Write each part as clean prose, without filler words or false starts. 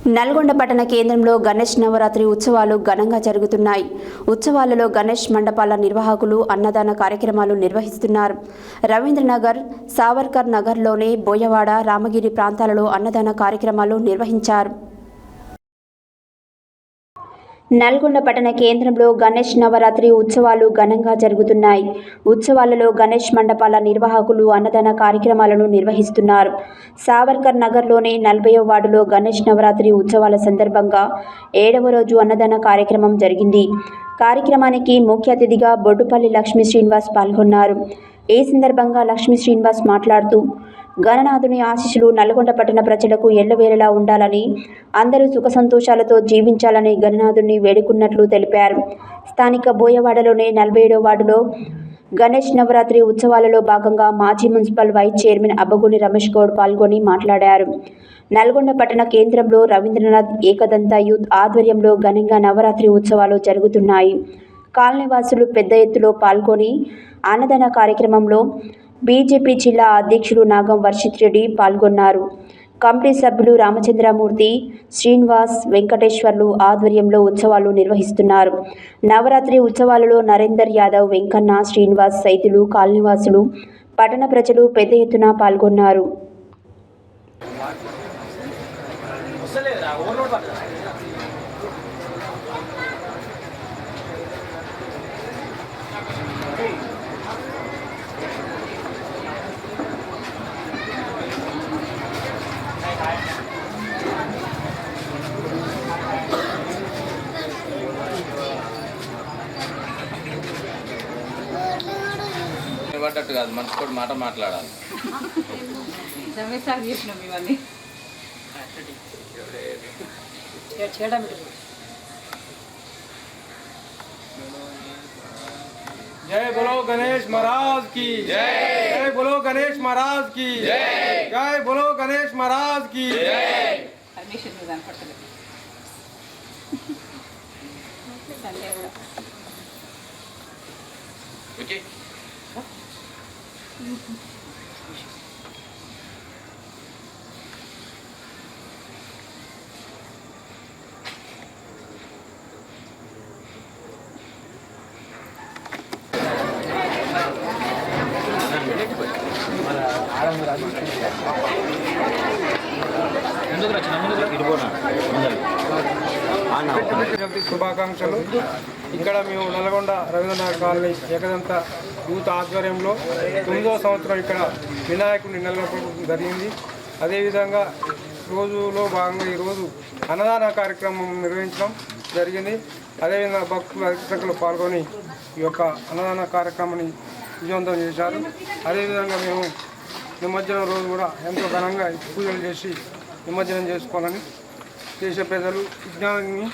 నల్గొండ పట్టణ కేంద్రంలో గణేష్ నవరాత్రి ఉత్సవాలు ఘనంగా జరుగుతున్నాయి. ఉత్సవాలలో గణేష్ మండపాల నిర్వాహకులు అన్నదాన కార్యక్రమాలు నిర్వహిస్తున్నారు. రవీంద్రనగర్, సావర్కర్ నగర్లోని బోయవాడ, రామగిరి ప్రాంతాలలో అన్నదాన కార్యక్రమాలు నిర్వహించారు. నల్గొండ పట్టణ కేంద్రంలో గణేష్ నవరాత్రి ఉత్సవాలు ఘనంగా జరుగుతున్నాయి. ఉత్సవాలలో గణేష్ మండపాల నిర్వాహకులు అన్నదాన కార్యక్రమాలను నిర్వహిస్తున్నారు. సావర్కర్ నగర్లోని 40వ వార్డులో గణేష్ నవరాత్రి ఉత్సవాల సందర్భంగా 7వ రోజు అన్నదాన కార్యక్రమం జరిగింది. కార్యక్రమానికి ముఖ్య అతిథిగా బొడ్డుపల్లి లక్ష్మీ శ్రీనివాస్ పాల్గొన్నారు. ఈ సందర్భంగా లక్ష్మీ శ్రీనివాస్ మాట్లాడుతూ, గణనాథుని ఆశీస్సులు నల్గొండ పట్టణ ప్రజలకు ఎల్లవేళలా ఉండాలని, అందరూ సుఖ సంతోషాలతో జీవించాలని గణనాథుని వేడుకున్నట్లు తెలిపారు. స్థానిక బోయవాడలోని 47వ వార్డులో గణేష్ నవరాత్రి ఉత్సవాలలో భాగంగా మాజీ municipal vice chairman Abbagoni Ramesh Goud పాల్గొని మాట్లాడారు. నల్గొండ పట్టణ కేంద్రంలో రవీంద్రనాథ్ ఏకదంత యూత్ ఆధ్వర్యంలో ఘనంగా నవరాత్రి ఉత్సవాలు జరుగుతున్నాయి. కాలనీవాసులు పెద్ద ఎత్తులో పాల్గొని అన్నదాన కార్యక్రమంలో బీజేపీ జిల్లా అధ్యక్షులు నాగం వర్షిత్ రెడ్డి పాల్గొన్నారు. కమిటీ సభ్యులు రామచంద్రమూర్తి, శ్రీనివాస్, వెంకటేశ్వర్లు ఆధ్వర్యంలో ఉత్సవాలు నిర్వహిస్తున్నారు. నవరాత్రి ఉత్సవాలలో నరేందర్ యాదవ్, వెంకన్న, శ్రీనివాస్, సైతులు, కాలనీవాసులు, పట్టణ ప్రజలు పెద్ద ఎత్తున పాల్గొన్నారు. పడ్డట్టు కాదు, మనసు కూడా మాట మాట్లాడాలి. जय बोलो गणेश महाराज की जय, जय बोलो गणेश महाराज की जय, जय बोलो गणेश महाराज की जय. ఓకే, శుభాకాంక్షలు. ఇక్కడ మేము నల్గొండ రవీంద్రనగర్ కాలనీ ఏకదంత యూత్ ఆధ్వర్యంలో 9వ సంవత్సరం ఇక్కడ వినాయకుడిని నెలకొల్పడం జరిగింది. అదేవిధంగా రోజులో భాగంగా ఈరోజు అన్నదాన కార్యక్రమం నిర్వహించడం జరిగింది. అదేవిధంగా భక్తులు అధిక సంఖ్యలో పాల్గొని ఈ యొక్క అన్నదాన కార్యక్రమాన్ని విజయవంతం చేశారు. అదేవిధంగా మేము నిమజ్జనం రోజు కూడా ఎంతో ఘనంగా పూజలు చేసి నిమజ్జనం చేసుకోవాలని, దేశ ప్రజలు విజ్ఞానాన్ని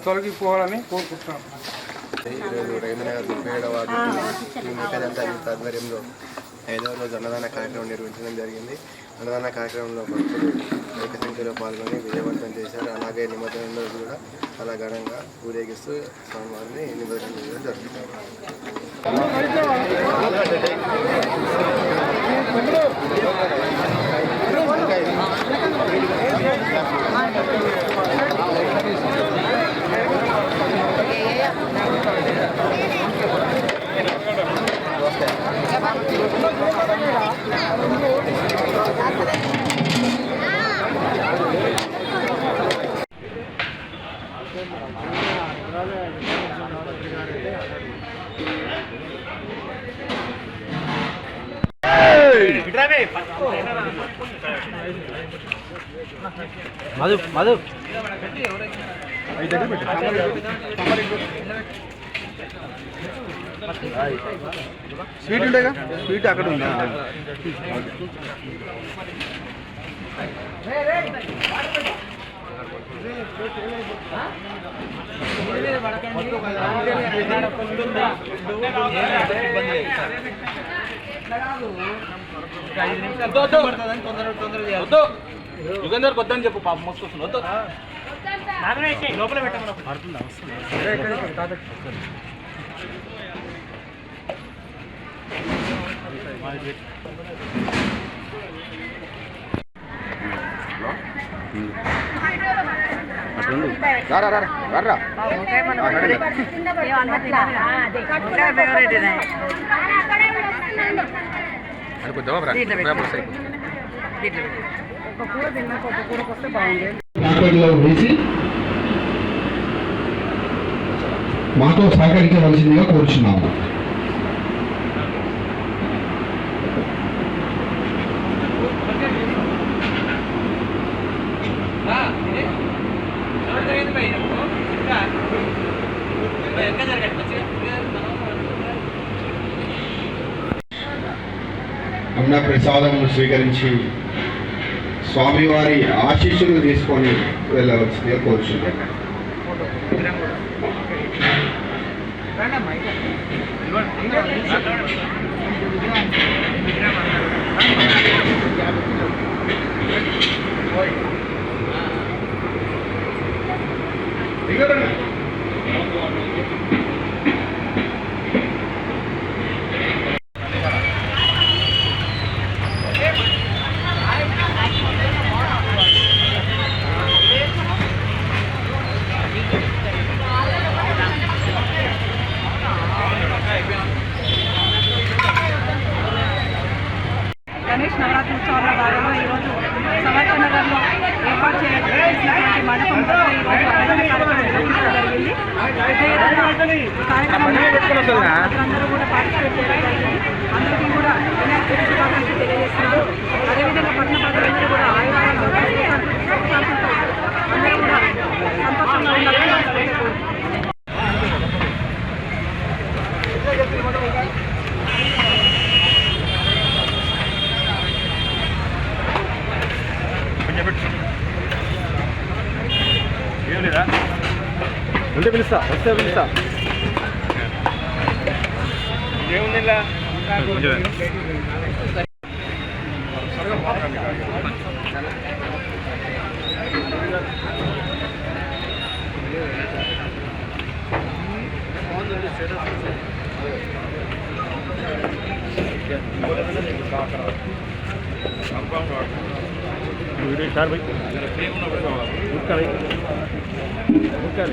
తొలగిపోవాలని కోరుకుంటున్నాం. ఈరోజు రవీంద్రనగర్ 37వ వార్డు ఏకదంత యూత్ ఆధ్వర్యంలో 5వ రోజు అన్నదాన కార్యక్రమం నిర్వహించడం జరిగింది. అన్నదాన కార్యక్రమంలో భక్తులు అధిక సంఖ్యలో పాల్గొని విజయవంతం చేశారు. అలాగే నిమజ్జనంలో కూడా చాలా ఘనంగా ఊరేగిస్తూ స్వామివారిని నిమజ్జనం చేయడం జరుగుతుంది. మధు మధు స్వీట్ ఉండేగా, స్వీట్ అక్కడ ఉందా? యుగంధర్ కొద్దని చెప్పు, పాప మోసుకొస్తుంది. వద్దు లోపల పెట్టకుండా ప్యాకెట్లో వేసి మాతో సహకరించవలసిందిగా కోరుచున్నాము. అన్న ప్రసాదమును స్వీకరించి స్వామివారి ఆశీస్సులు తీసుకొని వెళ్ళవలసిందిగా కోరుచున్నాము. గణేష్ నవరాత్రి ఉత్సవాల భాగంగా ఈరోజు సవర్కర్ నగర్లో ఏర్పాటు చేసినటువంటి మండపం వద్ద ఈరోజు అన్నదాన కార్యక్రమం నిర్వహించడం జరిగింది. అందరూ కూడా పార్టిసిపేట్ చేయడం జరిగింది. అందరికీ కూడా వినాయక చవితి శుభాకాంక్షలు తెలియజేస్తున్నారు. అదేవిధంగా పట్టణ ప్రజలందరూ కూడా ఆయుధాలను అందరూ కూడా సంతోషంగా ఉండాలని ఉంటే పిలుస్తా, వస్తే పిలుస్తా. ఏముంది సార్